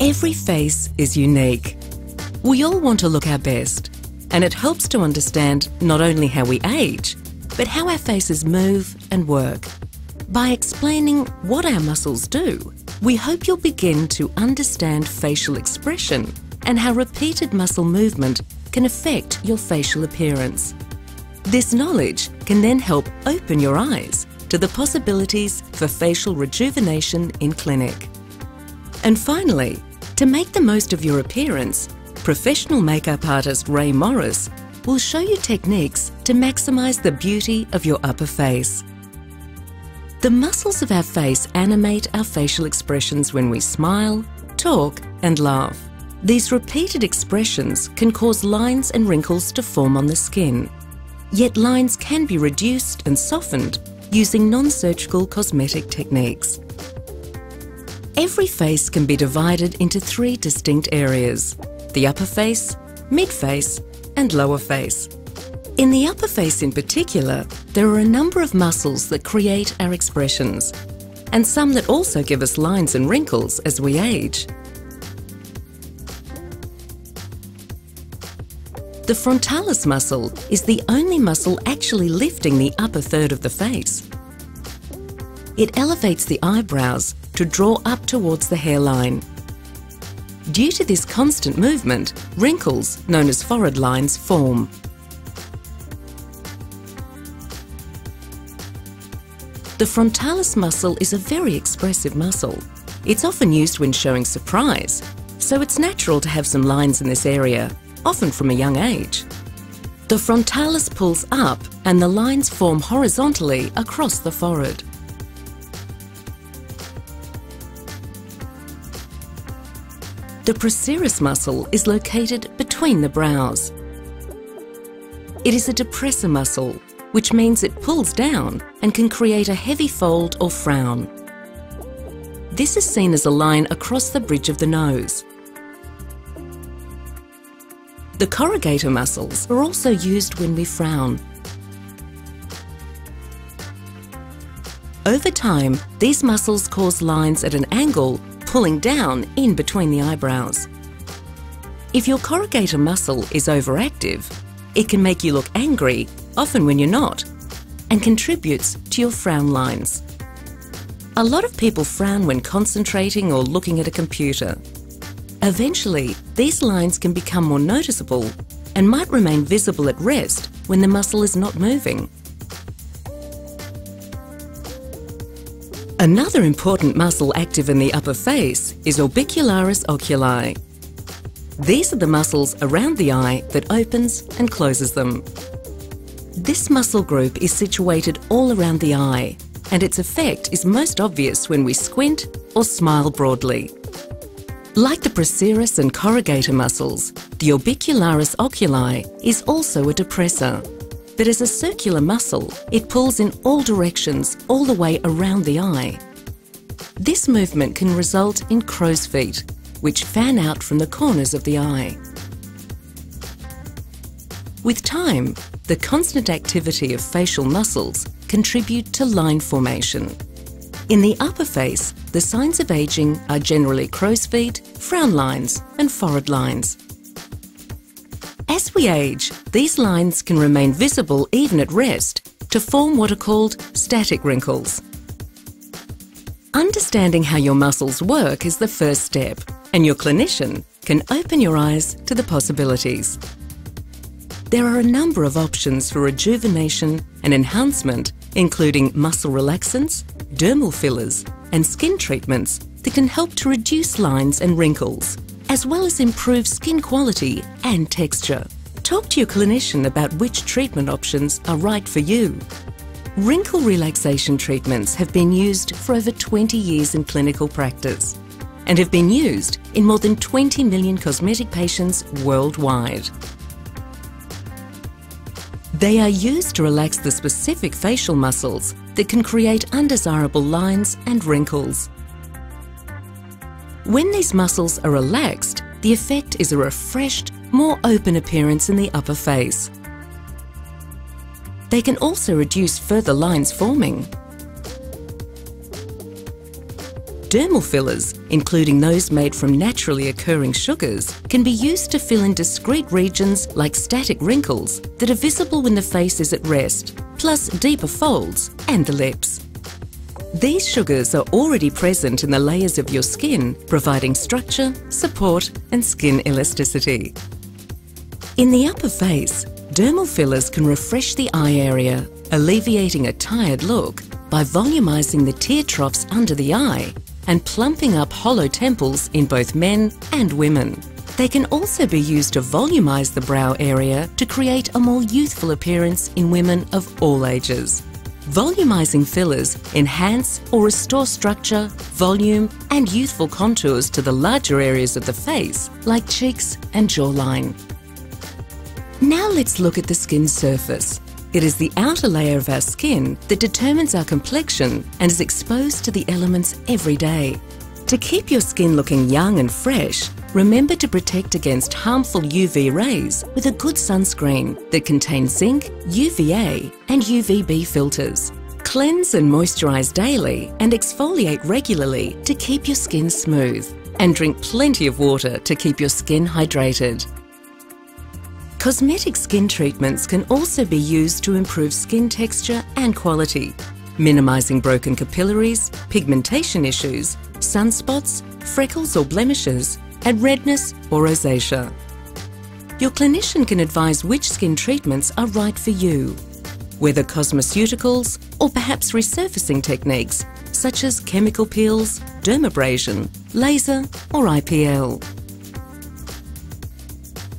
Every face is unique. We all want to look our best, and it helps to understand not only how we age, but how our faces move and work. By explaining what our muscles do, we hope you'll begin to understand facial expression and how repeated muscle movement can affect your facial appearance. This knowledge can then help open your eyes to the possibilities for facial rejuvenation in clinic. And finally, to make the most of your appearance, professional makeup artist Ray Morris will show you techniques to maximise the beauty of your upper face. The muscles of our face animate our facial expressions when we smile, talk and laugh. These repeated expressions can cause lines and wrinkles to form on the skin. Yet lines can be reduced and softened using non-surgical cosmetic techniques. Every face can be divided into 3 distinct areas: the upper face, mid-face and lower face. In the upper face in particular, there are a number of muscles that create our expressions, and some that also give us lines and wrinkles as we age. The frontalis muscle is the only muscle actually lifting the upper third of the face. It elevates the eyebrows to draw up towards the hairline. Due to this constant movement, wrinkles, known as forehead lines, form. The frontalis muscle is a very expressive muscle. It's often used when showing surprise, so it's natural to have some lines in this area, often from a young age. The frontalis pulls up and the lines form horizontally across the forehead. The procerus muscle is located between the brows. It is a depressor muscle, which means it pulls down and can create a heavy fold or frown. This is seen as a line across the bridge of the nose. The corrugator muscles are also used when we frown. Over time, these muscles cause lines at an angle, pulling down in between the eyebrows. If your corrugator muscle is overactive, it can make you look angry, often when you're not, and contributes to your frown lines. A lot of people frown when concentrating or looking at a computer. Eventually, these lines can become more noticeable and might remain visible at rest when the muscle is not moving. Another important muscle active in the upper face is orbicularis oculi. These are the muscles around the eye that opens and closes them. This muscle group is situated all around the eye, and its effect is most obvious when we squint or smile broadly. Like the procerus and corrugator muscles, the orbicularis oculi is also a depressor. But as a circular muscle, it pulls in all directions all the way around the eye. This movement can result in crow's feet, which fan out from the corners of the eye. With time, the constant activity of facial muscles contribute to line formation. In the upper face, the signs of aging are generally crow's feet, frown lines and forehead lines. As we age, these lines can remain visible even at rest to form what are called static wrinkles. Understanding how your muscles work is the first step, and your clinician can open your eyes to the possibilities. There are a number of options for rejuvenation and enhancement, including muscle relaxants, dermal fillers and skin treatments that can help to reduce lines and wrinkles, as well as improve skin quality and texture. Talk to your clinician about which treatment options are right for you. Wrinkle relaxation treatments have been used for over 20 years in clinical practice and have been used in more than 20 million cosmetic patients worldwide. They are used to relax the specific facial muscles that can create undesirable lines and wrinkles. When these muscles are relaxed, the effect is a refreshed, more open appearance in the upper face. They can also reduce further lines forming. Dermal fillers, including those made from naturally occurring sugars, can be used to fill in discrete regions like static wrinkles that are visible when the face is at rest, plus deeper folds and the lips. These sugars are already present in the layers of your skin, providing structure, support and skin elasticity. In the upper face, dermal fillers can refresh the eye area, alleviating a tired look by volumizing the tear troughs under the eye and plumping up hollow temples in both men and women. They can also be used to volumize the brow area to create a more youthful appearance in women of all ages. Volumizing fillers enhance or restore structure, volume and youthful contours to the larger areas of the face like cheeks and jawline. Now let's look at the skin surface. It is the outer layer of our skin that determines our complexion and is exposed to the elements every day. To keep your skin looking young and fresh, remember to protect against harmful UV rays with a good sunscreen that contains zinc, UVA and UVB filters. Cleanse and moisturize daily and exfoliate regularly to keep your skin smooth. And drink plenty of water to keep your skin hydrated. Cosmetic skin treatments can also be used to improve skin texture and quality, minimising broken capillaries, pigmentation issues, sunspots, freckles or blemishes, and redness or rosacea. Your clinician can advise which skin treatments are right for you, whether cosmeceuticals or perhaps resurfacing techniques such as chemical peels, dermabrasion, laser or IPL.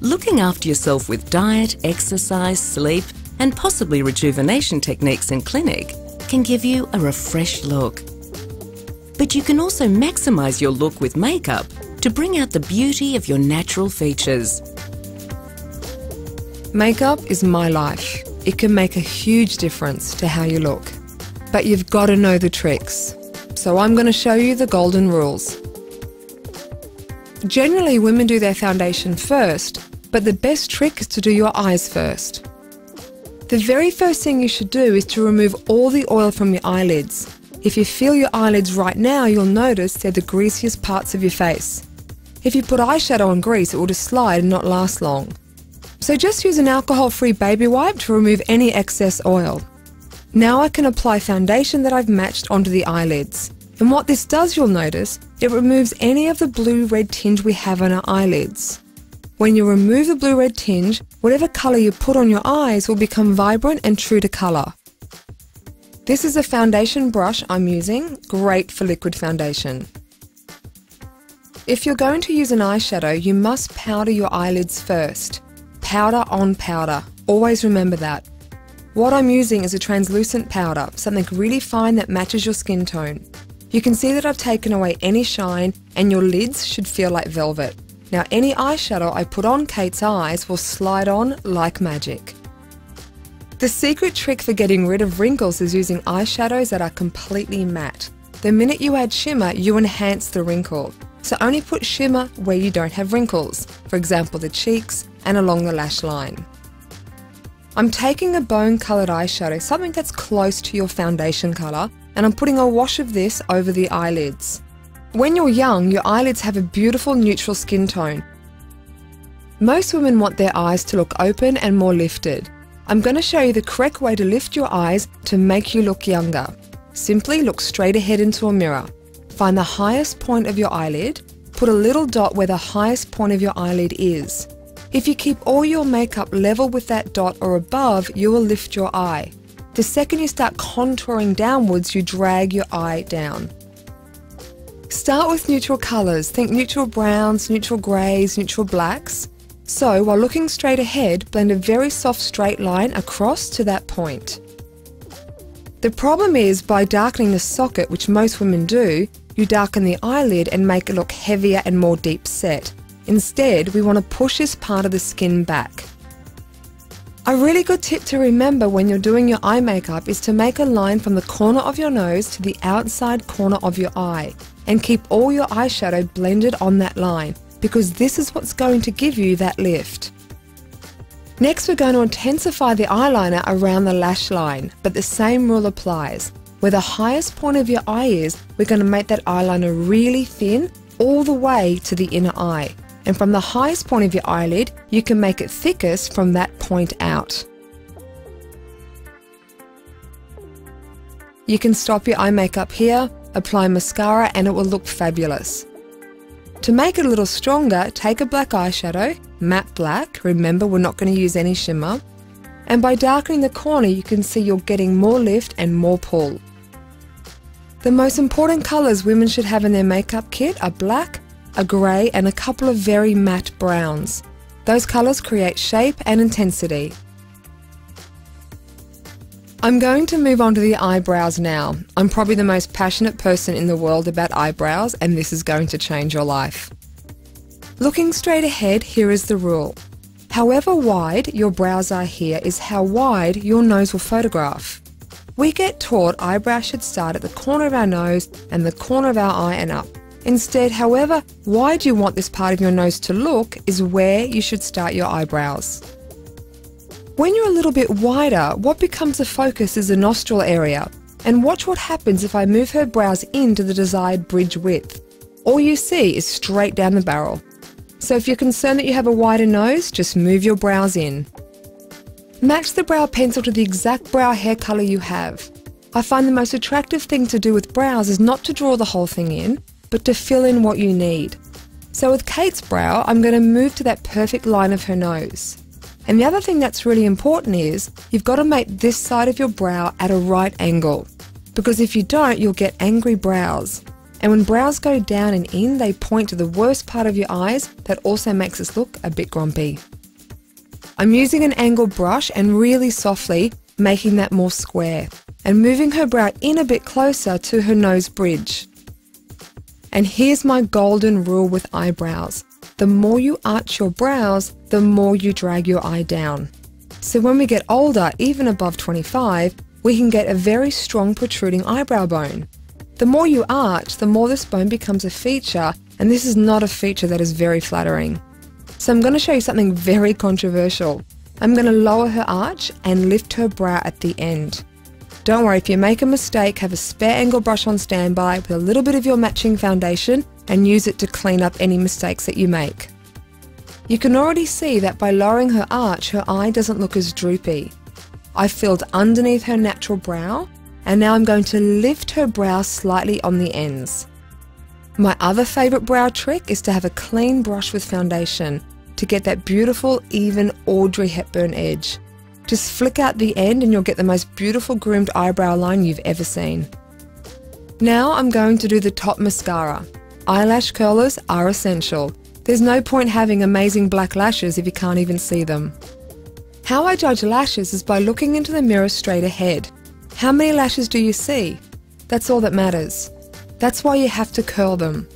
Looking after yourself with diet, exercise, sleep and possibly rejuvenation techniques in clinic can give you a refreshed look. But you can also maximise your look with makeup to bring out the beauty of your natural features. Makeup is my life. It can make a huge difference to how you look. But you've got to know the tricks. So I'm going to show you the golden rules. Generally, women do their foundation first, but the best trick is to do your eyes first. The very first thing you should do is to remove all the oil from your eyelids. If you feel your eyelids right now, you'll notice they're the greasiest parts of your face. If you put eyeshadow on grease, it will just slide and not last long. So just use an alcohol-free baby wipe to remove any excess oil. Now I can apply foundation that I've matched onto the eyelids. And what this does, you'll notice, it removes any of the blue-red tinge we have on our eyelids. When you remove the blue-red tinge, whatever colour you put on your eyes will become vibrant and true to colour. This is a foundation brush I'm using, great for liquid foundation. If you're going to use an eyeshadow, you must powder your eyelids first. Powder on powder, always remember that. What I'm using is a translucent powder, something really fine that matches your skin tone. You can see that I've taken away any shine and your lids should feel like velvet. Now any eyeshadow I put on Kate's eyes will slide on like magic. The secret trick for getting rid of wrinkles is using eyeshadows that are completely matte. The minute you add shimmer, you enhance the wrinkle. So only put shimmer where you don't have wrinkles, for example the cheeks and along the lash line. I'm taking a bone-coloured eyeshadow, something that's close to your foundation colour, and I'm putting a wash of this over the eyelids. When you're young, your eyelids have a beautiful neutral skin tone. Most women want their eyes to look open and more lifted. I'm going to show you the correct way to lift your eyes to make you look younger. Simply look straight ahead into a mirror. Find the highest point of your eyelid, put a little dot where the highest point of your eyelid is. If you keep all your makeup level with that dot or above, you will lift your eye. The second you start contouring downwards, you drag your eye down. Start with neutral colours. Think neutral browns, neutral greys, neutral blacks. So, while looking straight ahead, blend a very soft straight line across to that point. The problem is, by darkening the socket, which most women do, you darken the eyelid and make it look heavier and more deep set. Instead, we want to push this part of the skin back. A really good tip to remember when you're doing your eye makeup is to make a line from the corner of your nose to the outside corner of your eye and keep all your eyeshadow blended on that line, because this is what's going to give you that lift. Next, we're going to intensify the eyeliner around the lash line, but the same rule applies. Where the highest point of your eye is, we're going to make that eyeliner really thin all the way to the inner eye. And from the highest point of your eyelid, you can make it thickest from that point out. You can stop your eye makeup here, apply mascara, and it will look fabulous. To make it a little stronger, take a black eyeshadow, matte black, remember we're not going to use any shimmer, and by darkening the corner you can see you're getting more lift and more pull. The most important colours women should have in their makeup kit are black, a grey and a couple of very matte browns. Those colours create shape and intensity. I'm going to move on to the eyebrows now. I'm probably the most passionate person in the world about eyebrows, and this is going to change your life. Looking straight ahead, here is the rule. However wide your brows are here is how wide your nose will photograph. We get taught eyebrows should start at the corner of our nose and the corner of our eye and up. Instead, however wide you want this part of your nose to look is where you should start your eyebrows. When you're a little bit wider, what becomes the focus is the nostril area. And watch what happens if I move her brows into the desired bridge width. All you see is straight down the barrel. So if you're concerned that you have a wider nose, just move your brows in. Match the brow pencil to the exact brow hair colour you have. I find the most attractive thing to do with brows is not to draw the whole thing in, but to fill in what you need. So with Kate's brow, I'm going to move to that perfect line of her nose. And the other thing that's really important is you've got to make this side of your brow at a right angle, because if you don't, you'll get angry brows. And when brows go down and in, they point to the worst part of your eyes. That also makes us look a bit grumpy. I'm using an angled brush and really softly making that more square and moving her brow in a bit closer to her nose bridge. And here's my golden rule with eyebrows. The more you arch your brows, the more you drag your eye down. So when we get older, even above 25, we can get a very strong protruding eyebrow bone. The more you arch, the more this bone becomes a feature, and this is not a feature that is very flattering. So I'm going to show you something very controversial. I'm going to lower her arch and lift her brow at the end. Don't worry, if you make a mistake, have a spare angle brush on standby with a little bit of your matching foundation and use it to clean up any mistakes that you make. You can already see that by lowering her arch, her eye doesn't look as droopy. I filled underneath her natural brow, and now I'm going to lift her brow slightly on the ends. My other favourite brow trick is to have a clean brush with foundation to get that beautiful, even Audrey Hepburn edge. Just flick out the end and you'll get the most beautiful groomed eyebrow line you've ever seen. Now I'm going to do the top mascara. Eyelash curlers are essential. There's no point having amazing black lashes if you can't even see them. How I judge lashes is by looking into the mirror straight ahead. How many lashes do you see? That's all that matters. That's why you have to curl them.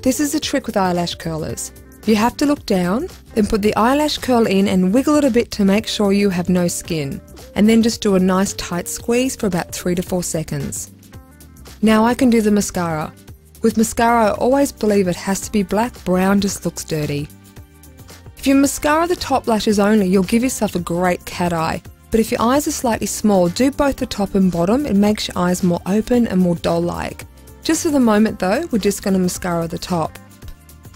This is the trick with eyelash curlers. You have to look down, then put the eyelash curl in and wiggle it a bit to make sure you have no skin, and then just do a nice tight squeeze for about 3 to 4 seconds. Now I can do the mascara. With mascara, I always believe it has to be black, brown just looks dirty. If you mascara the top lashes only, you'll give yourself a great cat eye. But if your eyes are slightly small, do both the top and bottom. It makes your eyes more open and more doll-like. Just for the moment though, we're just going to mascara the top.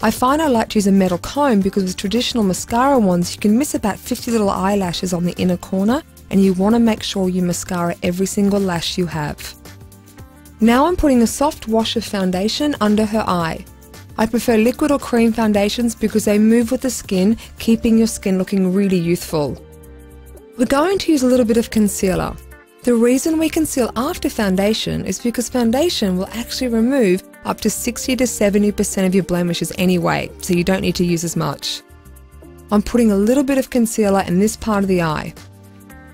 I find I like to use a metal comb because with traditional mascara ones, you can miss about 50 little eyelashes on the inner corner, and you want to make sure you mascara every single lash you have. Now I'm putting a soft wash of foundation under her eye. I prefer liquid or cream foundations because they move with the skin, keeping your skin looking really youthful. We're going to use a little bit of concealer. The reason we conceal after foundation is because foundation will actually remove up to 60 to 70% of your blemishes anyway, so you don't need to use as much. I'm putting a little bit of concealer in this part of the eye.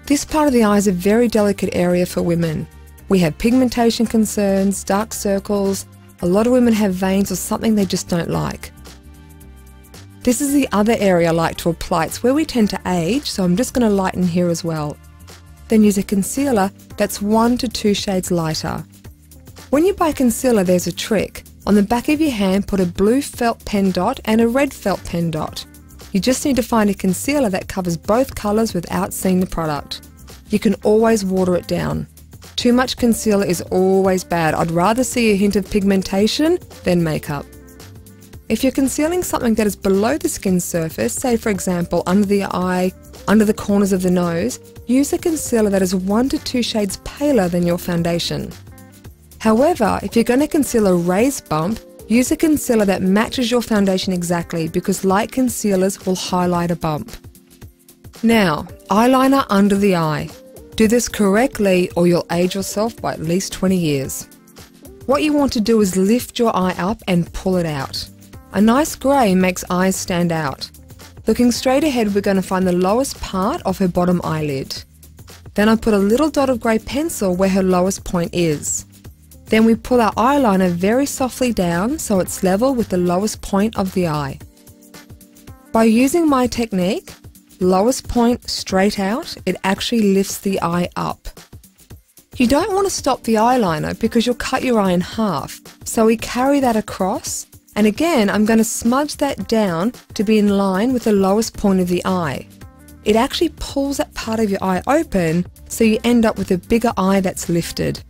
This part of the eye is a very delicate area for women. We have pigmentation concerns, dark circles, a lot of women have veins or something they just don't like. This is the other area I like to apply. It's where we tend to age, so I'm just going to lighten here as well. Then use a concealer that's 1 to 2 shades lighter. When you buy concealer, there's a trick. On the back of your hand, put a blue felt pen dot and a red felt pen dot. You just need to find a concealer that covers both colours without seeing the product. You can always water it down. Too much concealer is always bad. I'd rather see a hint of pigmentation than makeup. If you're concealing something that is below the skin surface, say for example under the eye, under the corners of the nose, use a concealer that is 1 to 2 shades paler than your foundation. However, if you're going to conceal a raised bump, use a concealer that matches your foundation exactly, because light concealers will highlight a bump. Now, eyeliner under the eye. Do this correctly or you'll age yourself by at least 20 years. What you want to do is lift your eye up and pull it out. A nice grey makes eyes stand out. Looking straight ahead, we're going to find the lowest part of her bottom eyelid. Then I put a little dot of grey pencil where her lowest point is. Then we pull our eyeliner very softly down so it's level with the lowest point of the eye. By using my technique, lowest point straight out, it actually lifts the eye up. You don't want to stop the eyeliner because you'll cut your eye in half, so we carry that across, and again I'm going to smudge that down to be in line with the lowest point of the eye. It actually pulls that part of your eye open so you end up with a bigger eye that's lifted.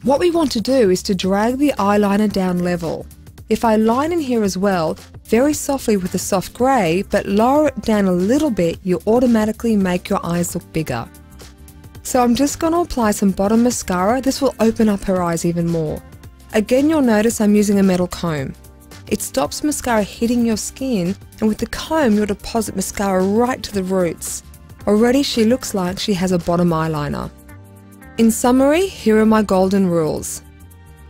What we want to do is to drag the eyeliner down level. If I line in here as well, very softly with a soft grey, but lower it down a little bit, you automatically make your eyes look bigger. So I'm just going to apply some bottom mascara. This will open up her eyes even more. Again, you'll notice I'm using a metal comb. It stops mascara hitting your skin, and with the comb you'll deposit mascara right to the roots. Already she looks like she has a bottom eyeliner. In summary, here are my golden rules.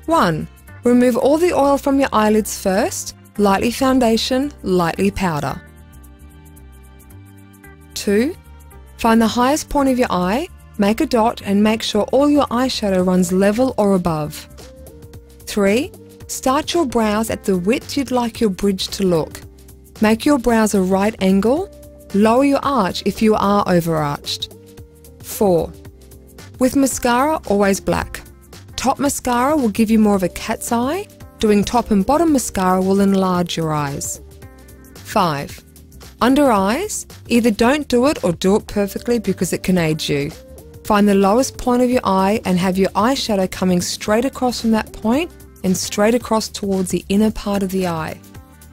1. Remove all the oil from your eyelids first, lightly foundation, lightly powder. 2. Find the highest point of your eye, make a dot and make sure all your eyeshadow runs level or above. 3. Start your brows at the width you'd like your bridge to look. Make your brows a right angle, lower your arch if you are overarched. 4. With mascara, always black. Top mascara will give you more of a cat's eye. Doing top and bottom mascara will enlarge your eyes. 5. Under eyes, either don't do it or do it perfectly because it can age you. Find the lowest point of your eye and have your eyeshadow coming straight across from that point and straight across towards the inner part of the eye.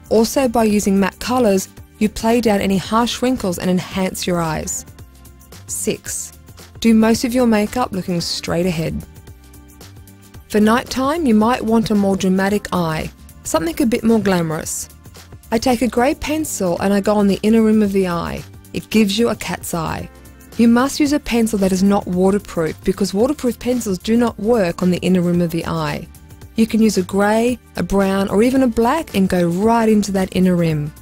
Also, by using matte colours, you play down any harsh wrinkles and enhance your eyes. 6. Do most of your makeup looking straight ahead. For nighttime, you might want a more dramatic eye, something a bit more glamorous. I take a grey pencil and I go on the inner rim of the eye. It gives you a cat's eye. You must use a pencil that is not waterproof because waterproof pencils do not work on the inner rim of the eye. You can use a grey, a brown or even a black and go right into that inner rim.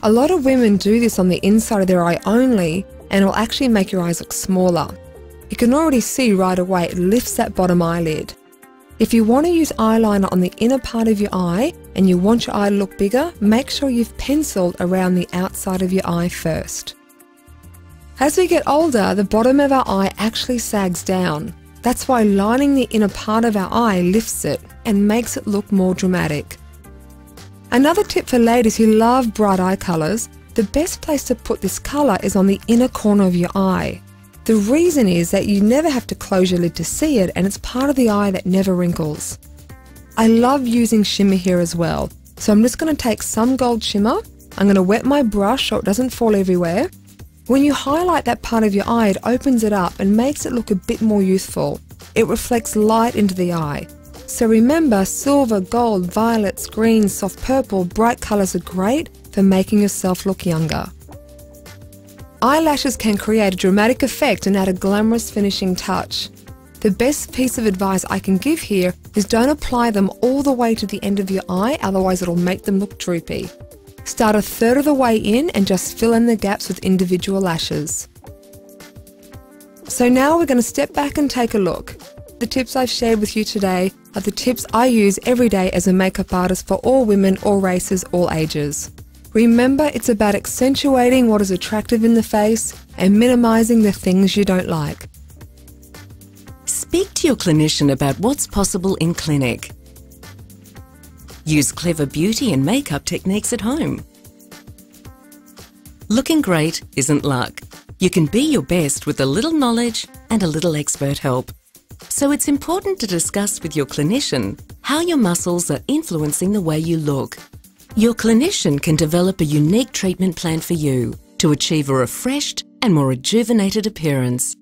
A lot of women do this on the inside of their eye only and it will actually make your eyes look smaller. You can already see right away it lifts that bottom eyelid. If you want to use eyeliner on the inner part of your eye and you want your eye to look bigger, make sure you've penciled around the outside of your eye first. As we get older, the bottom of our eye actually sags down. That's why lining the inner part of our eye lifts it and makes it look more dramatic. Another tip for ladies who love bright eye colours, the best place to put this colour is on the inner corner of your eye. The reason is that you never have to close your lid to see it and it's part of the eye that never wrinkles. I love using shimmer here as well, so I'm just going to take some gold shimmer, I'm going to wet my brush so it doesn't fall everywhere. When you highlight that part of your eye, it opens it up and makes it look a bit more youthful. It reflects light into the eye. So remember, silver, gold, violets, greens, soft purple, bright colours are great for making yourself look younger. Eyelashes can create a dramatic effect and add a glamorous finishing touch. The best piece of advice I can give here is don't apply them all the way to the end of your eye, otherwise it'll make them look droopy. Start a third of the way in and just fill in the gaps with individual lashes. So now we're going to step back and take a look. The tips I've shared with you today are the tips I use every day as a makeup artist for all women, all races, all ages. Remember, it's about accentuating what is attractive in the face and minimising the things you don't like. Speak to your clinician about what's possible in clinic. Use clever beauty and makeup techniques at home. Looking great isn't luck. You can be your best with a little knowledge and a little expert help. So it's important to discuss with your clinician how your muscles are influencing the way you look. Your clinician can develop a unique treatment plan for you to achieve a refreshed and more rejuvenated appearance.